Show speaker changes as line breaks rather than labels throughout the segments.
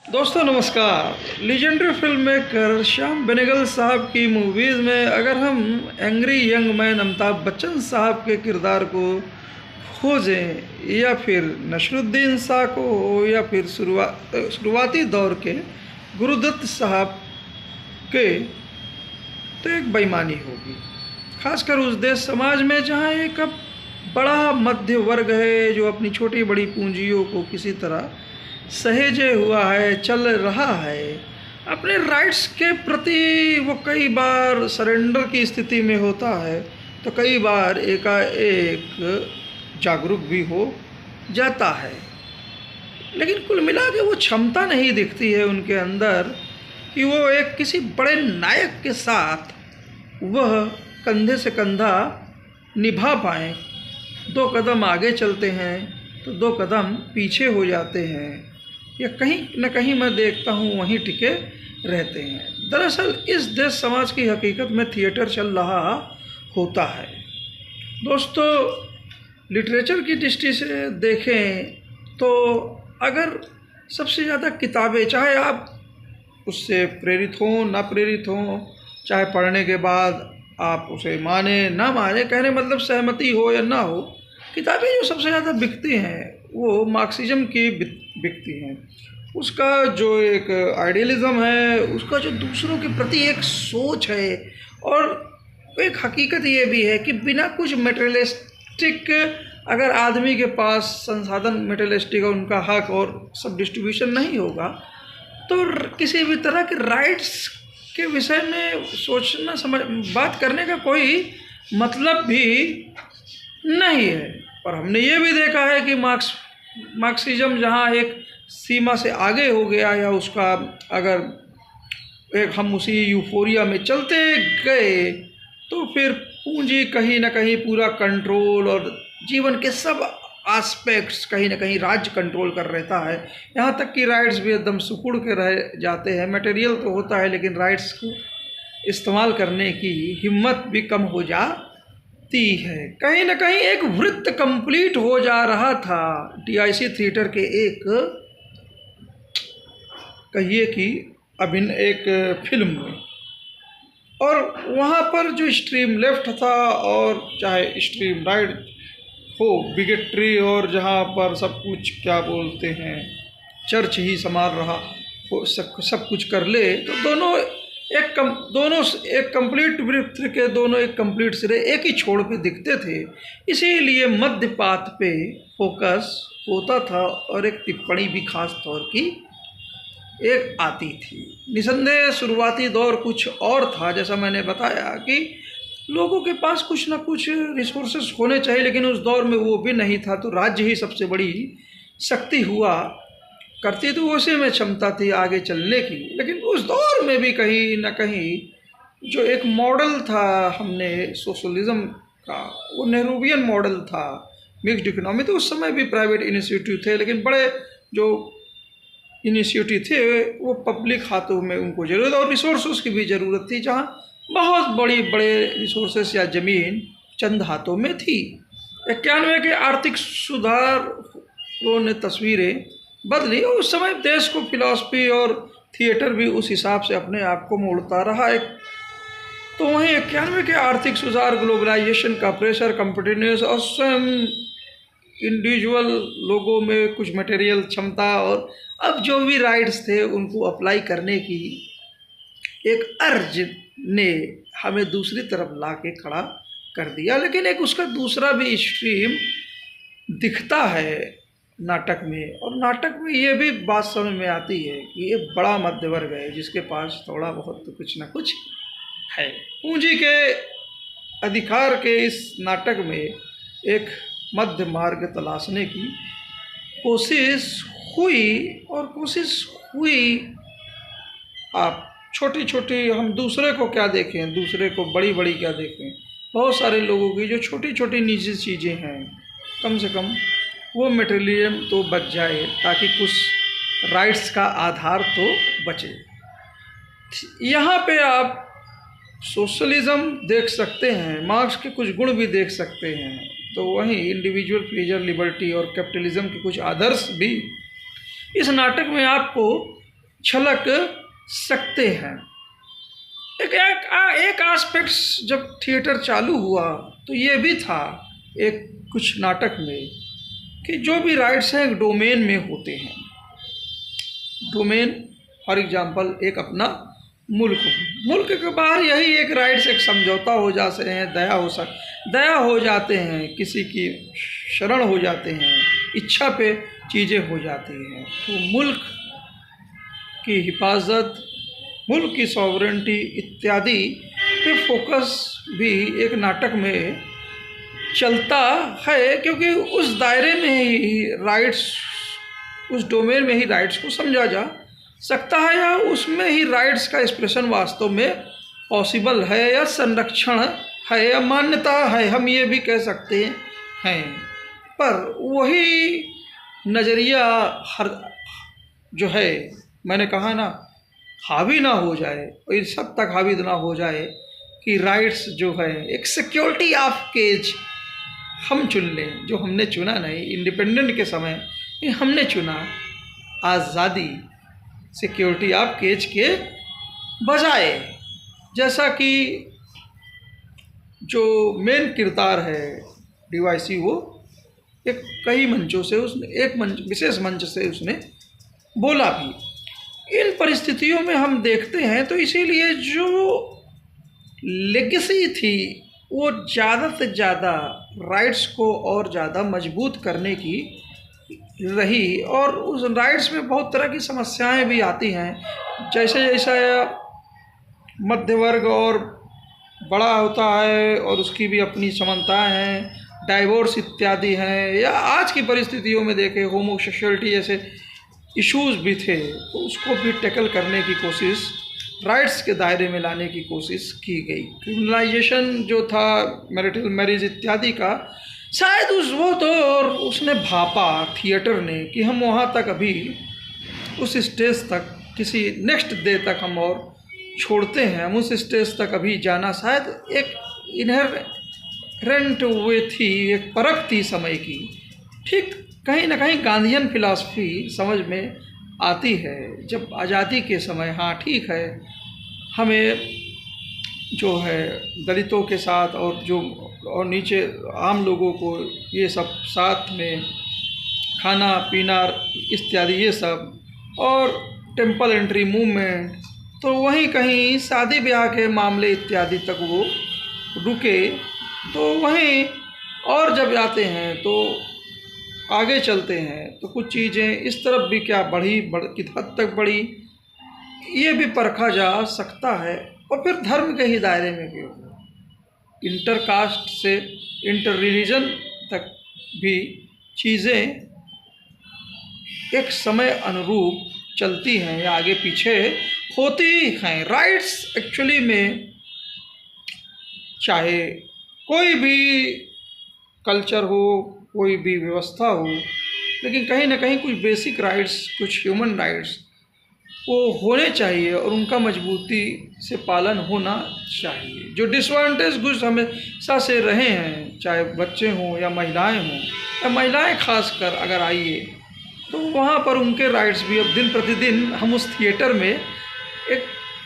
दोस्तों नमस्कार। Legendary film maker Shyam Benegal साहब की मूवीज़ में अगर हम angry young man Amitabh Bachchan साहब के किरदार को खोजें या फिर नसरुद्दीन शाह को हो या फिर शुरुआती दौर के गुरुदत्त साहब के, तो एक बेईमानी होगी। खासकर उस देश समाज में जहाँ एक अब बड़ा मध्य वर्ग है जो अपनी छोटी बड़ी पूंजियों को किसी तरह सहेजे हुआ है, चल रहा है। अपने राइट्स के प्रति वो कई बार सरेंडर की स्थिति में होता है, तो कई बार एकाएक जागरूक भी हो जाता है। लेकिन कुल मिला के वो क्षमता नहीं दिखती है उनके अंदर कि वो एक किसी बड़े नायक के साथ वह कंधे से कंधा निभा पाएँ। 2 कदम आगे चलते हैं तो 2 कदम पीछे हो जाते हैं, या कहीं न कहीं मैं देखता हूँ वहीं टिके रहते हैं। दरअसल इस देश समाज की हकीकत में थिएटर चल रहा होता है। दोस्तों, लिटरेचर की दृष्टि से देखें तो अगर सबसे ज़्यादा किताबें, चाहे आप उससे प्रेरित हों ना प्रेरित हों, चाहे पढ़ने के बाद आप उसे माने ना माने, कहने मतलब सहमति हो या ना हो, किताबें जो सबसे ज़्यादा बिकती हैं वो मार्क्सिज्म की बिकती हैं। उसका जो एक आइडियलिज़म है, उसका जो दूसरों के प्रति एक सोच है, और एक हकीकत ये भी है कि बिना कुछ मटेरियलिस्टिक अगर आदमी के पास संसाधन मटेरियलिस्टिक और उनका हक और सब डिस्ट्रीब्यूशन नहीं होगा, तो किसी भी तरह के राइट्स के विषय में सोचना बात करने का कोई मतलब भी नहीं है। और हमने ये भी देखा है कि मार्क्सिज्म जहाँ एक सीमा से आगे हो गया, या उसका अगर एक हम उसी यूफोरिया में चलते गए, तो फिर पूंजी कहीं ना कहीं पूरा कंट्रोल और जीवन के सब एस्पेक्ट्स कहीं ना कहीं राज्य कंट्रोल कर रहता है। यहाँ तक कि राइट्स भी एकदम सिकुड़ के रह जाते हैं। मटेरियल तो होता है लेकिन राइट्स को इस्तेमाल करने की हिम्मत भी कम हो जाती है। कहीं ना कहीं एक वृत्त कंप्लीट हो जा रहा था टीआईसी थिएटर के एक, कहिए कि एक फिल्म में, और वहाँ पर जो स्ट्रीम लेफ्ट था और चाहे स्ट्रीम राइट हो, बिगेट्री, और जहाँ पर सब कुछ क्या बोलते हैं चर्च ही संभाल रहा हो, सब कुछ कर ले, तो दोनों एक कंप्लीट वृत्त के दोनों एक कंप्लीट सिरे एक ही छोड़ पे दिखते थे। इसीलिए मध्यपात पे फोकस होता था और एक टिप्पणी भी खास तौर की एक आती थी। निसंदेह शुरुआती दौर कुछ और था, जैसा मैंने बताया कि लोगों के पास कुछ ना कुछ रिसोर्सेस होने चाहिए, लेकिन उस दौर में वो भी नहीं था, तो राज्य ही सबसे बड़ी शक्ति हुआ करती, तो उसी में क्षमता थी आगे चलने की। लेकिन उस दौर में भी कहीं ना कहीं जो एक मॉडल था हमने सोशलिज्म का, वो नेहरूवियन मॉडल था, मिक्स्ड इकोनॉमी। तो उस समय भी प्राइवेट इनिशिएटिव थे, लेकिन बड़े जो इनिशिएटिव थे वो पब्लिक हाथों में उनको ज़रूरत और रिसोर्सेज की भी ज़रूरत थी, जहाँ बहुत बड़े रिसोर्सेस या ज़मीन चंद हाथों में थी। 91 के आर्थिक सुधारों ने तस्वीरें बदली, और उस समय देश को फिलॉसफी और थिएटर भी उस हिसाब से अपने आप को मोड़ता रहा। तो वहीं 91 के आर्थिक सुधार, ग्लोबलाइजेशन का प्रेशर, कॉम्पिटिटिवनेस और स्वयं इंडिविजुअल लोगों में कुछ मटेरियल क्षमता और अब जो भी राइट्स थे उनको अप्लाई करने की एक अर्ज ने हमें दूसरी तरफ ला के खड़ा कर दिया। लेकिन एक उसका दूसरा भी स्ट्रीम दिखता है नाटक में, और नाटक में ये भी बात समझ में आती है कि ये बड़ा मध्य वर्ग है जिसके पास थोड़ा बहुत तो कुछ ना कुछ है। पूंजी के अधिकार के इस नाटक में एक मध्य मार्ग तलाशने की कोशिश हुई। आप छोटी छोटी, हम दूसरे को क्या देखें, दूसरे को बड़ी बड़ी क्या देखें, बहुत सारे लोगों की जो छोटी छोटी निजी चीज़ें हैं, कम से कम वो मटेरियलिज्म तो बच जाए, ताकि कुछ राइट्स का आधार तो बचे। यहाँ पे आप सोशलिज्म देख सकते हैं, मार्क्स के कुछ गुण भी देख सकते हैं, तो वहीं इंडिविजुअल प्लेजर, लिबर्टी और कैपिटलिज्म के कुछ आदर्श भी इस नाटक में आपको झलक सकते हैं। एक एस्पेक्ट जब थिएटर चालू हुआ तो ये भी था एक कुछ नाटक में कि जो भी राइट्स हैं एक डोमेन में होते हैं। डोमेन फॉर एग्जांपल एक अपना मुल्क के बाहर यही एक राइट्स, एक समझौता हो जाते हैं, दया हो जाते हैं, किसी की शरण हो जाते हैं, इच्छा पे चीज़ें हो जाती हैं। तो मुल्क की हिफाजत, मुल्क की सॉवरेंटी इत्यादि पे फोकस भी एक नाटक में चलता है, क्योंकि उस दायरे में ही राइट्स, उस डोमेन में ही राइट्स को समझा जा सकता है, या उसमें ही राइट्स का एक्सप्रेशन वास्तव में पॉसिबल है, या संरक्षण है, या मान्यता है, हम ये भी कह सकते हैं। पर वही नज़रिया हर जो है, मैंने कहा ना, हावी ना हो जाए, और इस हद तक हावी ना हो जाए कि राइट्स जो है एक सिक्योरिटी ऑफ केज हम चुन लें, जो हमने चुना नहीं। इंडिपेंडेंट के समय हमने चुना आज़ादी सिक्योरिटी ऑफ केज के बजाय। जैसा कि जो मेन किरदार है डीवाईसी, वो एक कई मंचों से उसने, एक मंच, विशेष मंच से उसने बोला भी। इन परिस्थितियों में हम देखते हैं तो इसीलिए जो लेगेसी थी वो ज़्यादा से ज़्यादा राइट्स को और ज़्यादा मजबूत करने की रही, और उस राइट्स में बहुत तरह की समस्याएं भी आती हैं। जैसे जैसे मध्य वर्ग और बड़ा होता है और उसकी भी अपनी समानताएं हैं, डाइवोर्स इत्यादि हैं, या आज की परिस्थितियों में देखें होमोसेक्सुअलिटी जैसे इश्यूज भी थे, तो उसको भी टैकल करने की कोशिश, राइट्स के दायरे में लाने की कोशिश की गई। क्रिमिनलाइजेशन जो था मैरिटल मैरिज इत्यादि का, शायद वो तो और उसने भापा थिएटर ने कि हम वहाँ तक अभी उस स्टेज तक, किसी नेक्स्ट डे तक हम और छोड़ते हैं, हम उस स्टेज तक अभी जाना शायद एक इनहेरेंट वे थी, एक परख थी समय की। ठीक कहीं ना कहीं गांधीयन फिलॉसफी समझ में आती है जब आज़ादी के समय, हाँ ठीक है, हमें जो है दलितों के साथ और नीचे आम लोगों को ये सब साथ में खाना पीना इत्यादि ये सब, और टेम्पल एंट्री मूवमेंट, तो वहीं कहीं शादी ब्याह के मामले इत्यादि तक वो रुके। तो वहीं और जब जाते हैं तो आगे चलते हैं तो कुछ चीज़ें इस तरफ भी क्या किस हद तक बढ़ी, ये भी परखा जा सकता है। और फिर धर्म के ही दायरे में भी इंटरकास्ट से इंटर रिलीजन तक भी चीज़ें एक समय अनुरूप चलती हैं या आगे पीछे होती हैं। राइट्स एक्चुअली में चाहे कोई भी कल्चर हो, कोई भी व्यवस्था हो, लेकिन कहीं ना कहीं कुछ बेसिक राइट्स, कुछ ह्यूमन राइट्स वो होने चाहिए और उनका मजबूती से पालन होना चाहिए। जो डिसएडवांटेज कुछ हमेशा से रहे हैं, चाहे बच्चे हों या महिलाएं हों, या महिलाएं खासकर अगर आइए, तो वहाँ पर उनके राइट्स भी अब दिन प्रतिदिन हम उस थिएटर में एक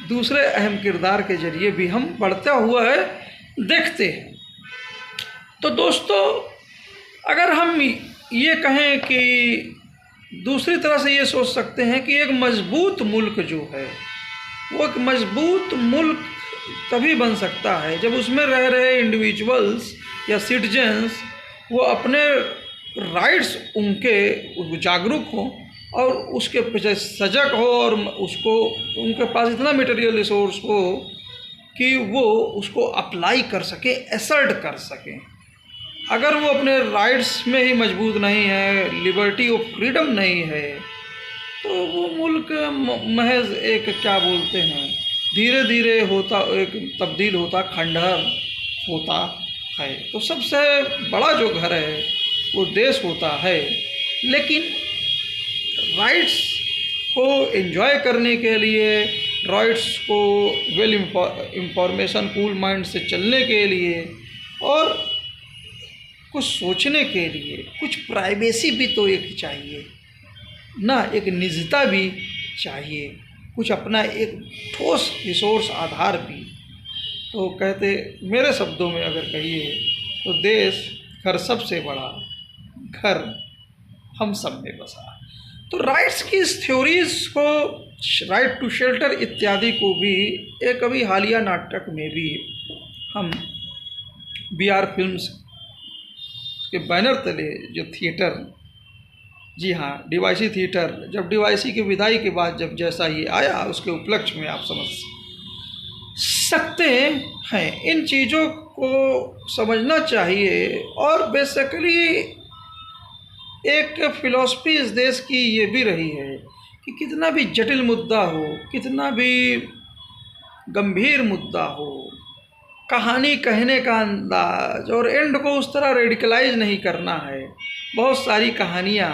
दूसरे अहम किरदार के जरिए भी हम बढ़ता हुआ है देखते हैं। तो दोस्तों, अगर हम ये कहें कि दूसरी तरह से ये सोच सकते हैं कि एक मजबूत मुल्क जो है वो एक मजबूत मुल्क तभी बन सकता है जब उसमें रह रहे इंडिविजुअल्स या सिटीजन्स वो अपने राइट्स उनके जागरूक हो और उसके पीछे सजग हो, और उसको उनके पास इतना मटेरियल रिसोर्स हो कि वो उसको अप्लाई कर सके, एसर्ट कर सकें। अगर वो अपने राइट्स में ही मजबूत नहीं है, लिबर्टी ऑफ फ्रीडम नहीं है, तो वो मुल्क महज एक क्या बोलते हैं, धीरे धीरे होता एक तब्दील होता खंडहर होता है। तो सबसे बड़ा जो घर है वो देश होता है, लेकिन राइट्स को एंजॉय करने के लिए, राइट्स को वेल इंफॉर्मेशन कूल माइंड से चलने के लिए और कुछ सोचने के लिए कुछ प्राइवेसी भी तो एक चाहिए ना, एक निजता भी चाहिए। कुछ अपना एक ठोस रिसोर्स आधार भी। तो कहते, मेरे शब्दों में अगर कहिए तो देश घर सबसे बड़ा, घर हम सब में बसा। तो राइट्स की इस थ्योरीज को, राइट टू शेल्टर इत्यादि को भी एक अभी हालिया नाटक में भी हम BR फिल्म्स के बैनर तले जो थिएटर, जी हाँ डीवाईसी थिएटर, जब डीवाईसी की विदाई के बाद जब जैसा ये आया उसके उपलक्ष्य में आप समझ सकते हैं। इन चीज़ों को समझना चाहिए। और बेसिकली एक फिलॉसफी इस देश की ये भी रही है कि कितना भी जटिल मुद्दा हो, कितना भी गंभीर मुद्दा हो, कहानी कहने का अंदाज और एंड को उस तरह रेडिकलाइज नहीं करना है। बहुत सारी कहानियाँ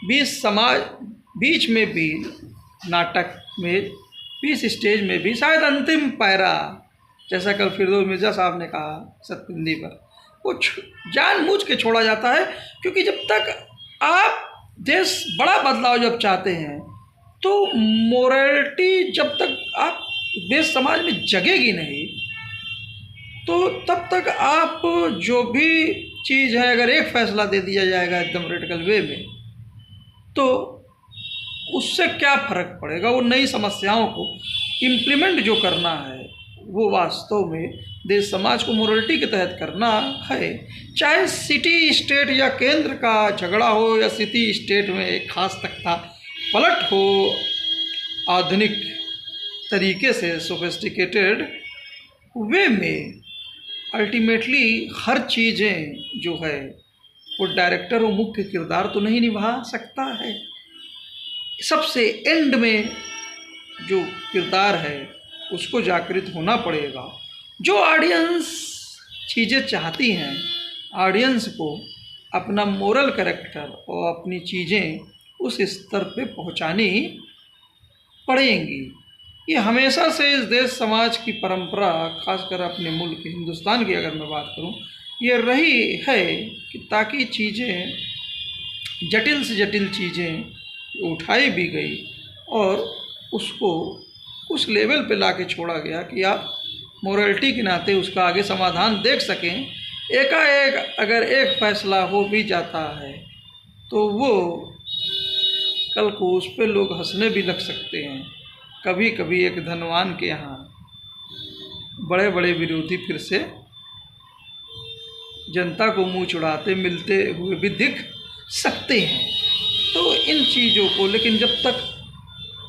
बीच में भी, नाटक में, बीच स्टेज में भी, शायद अंतिम पैरा, जैसा कल फिरदौस मिर्ज़ा साहब ने कहा सतपिंडी पर, वो जानबूझ के छोड़ा जाता है। क्योंकि जब तक आप देश बड़ा बदलाव जब चाहते हैं तो मोरालिटी जब तक आप देश समाज में जगेगी नहीं, तो तब तक आप जो भी चीज़ है, अगर एक फैसला दे दिया जाएगा एकदम रेडिकल वे में, तो उससे क्या फ़र्क पड़ेगा। वो नई समस्याओं को इम्प्लीमेंट जो करना है वो वास्तव में देश समाज को मोरालिटी के तहत करना है। चाहे सिटी स्टेट या केंद्र का झगड़ा हो, या सिटी स्टेट में एक खास तख्ता पलट हो, आधुनिक तरीके से सोफिस्टिकेटेड वे में, अल्टीमेटली हर चीज़ें जो है वो डायरेक्टर और मुख्य किरदार तो नहीं निभा सकता है। सबसे एंड में जो किरदार है उसको जागृत होना पड़ेगा। जो ऑडियंस चीज़ें चाहती हैं, ऑडियंस को अपना मोरल कैरेक्टर और अपनी चीज़ें उस स्तर पे पहुंचानी पड़ेंगी। ये हमेशा से इस देश समाज की परंपरा, खासकर अपने मुल्क हिंदुस्तान की अगर मैं बात करूं, ये रही है कि ताकि चीज़ें, जटिल से जटिल चीज़ें उठाई भी गई और उसको उस लेवल पे लाके छोड़ा गया कि आप मोरालिटी के नाते उसका आगे समाधान देख सकें। एकाएक अगर एक फैसला हो भी जाता है तो वो कल को उस पर लोग हंसने भी लग सकते हैं। कभी कभी एक धनवान के यहाँ बड़े बड़े विरोधी फिर से जनता को मुंह चुड़ाते मिलते हुए भी दिख सकते हैं। तो इन चीज़ों को, लेकिन जब तक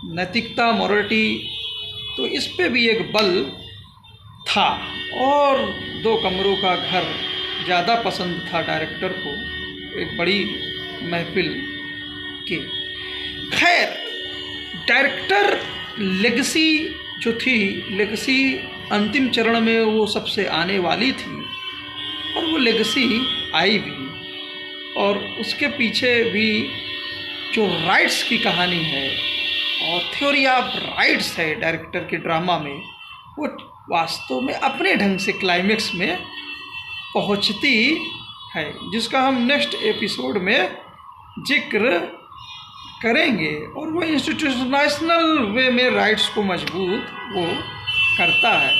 नैतिकता, मोरालिटी, तो इस पे भी एक बल था। और 2 कमरों का घर ज़्यादा पसंद था डायरेक्टर को एक बड़ी महफिल के। खैर, डायरेक्टर लेगेसी जो थी, लेगेसी अंतिम चरण में वो सबसे आने वाली थी और वो लेगेसी आई भी। और उसके पीछे भी जो राइट्स की कहानी है और थ्योरी ऑफ राइट्स है डायरेक्टर के ड्रामा में, वो वास्तव में अपने ढंग से क्लाइमेक्स में पहुंचती है, जिसका हम नेक्स्ट एपिसोड में जिक्र करेंगे। और वो इंस्टीट्यूशनल वे में राइट्स को मजबूत वो करता है।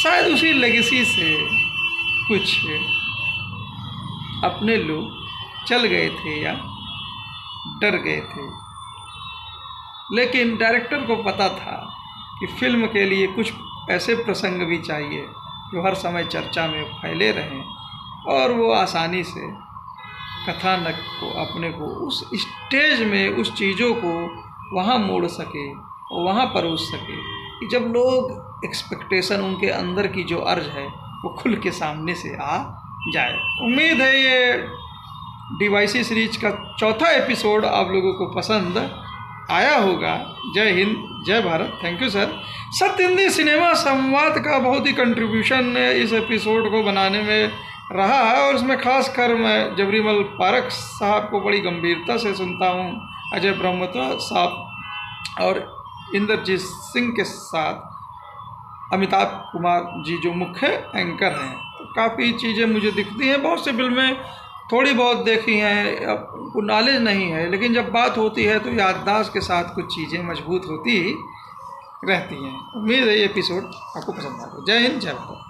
शायद उसी लेगेसी से कुछ अपने लोग चल गए थे या डर गए थे, लेकिन डायरेक्टर को पता था कि फिल्म के लिए कुछ ऐसे प्रसंग भी चाहिए जो हर समय चर्चा में फैले रहें और वो आसानी से कथानक को, अपने को उस स्टेज में उस चीज़ों को वहाँ मोड़ सके और वहाँ परोस सके कि जब लोग एक्सपेक्टेशन, उनके अंदर की जो अर्ज है वो खुल के सामने से आ जाए। उम्मीद है ये डीवाईसी सीरीज का 4था एपिसोड आप लोगों को पसंद आया होगा। जय हिंद, जय भारत। Thank you sir. सत्य हिंदी सिनेमा संवाद का बहुत ही कंट्रीब्यूशन इस एपिसोड को बनाने में रहा है और इसमें खासकर मैं जबरीमल पारख साहब को बड़ी गंभीरता से सुनता हूँ। अजय ब्रह्मोत्रा साहब और इंद्रजीत सिंह के साथ अमिताभ कुमार जी जो मुख्य एंकर हैं, तो काफ़ी चीज़ें मुझे दिखती हैं। बहुत सी फिल्में थोड़ी बहुत देखी हैं, अब नॉलेज नहीं है, लेकिन जब बात होती है तो याददाश्त के साथ कुछ चीज़ें मजबूत होती रहती हैं। उम्मीद है ये एपिसोड आपको पसंद आएगा। जय हिंद, जय भारत।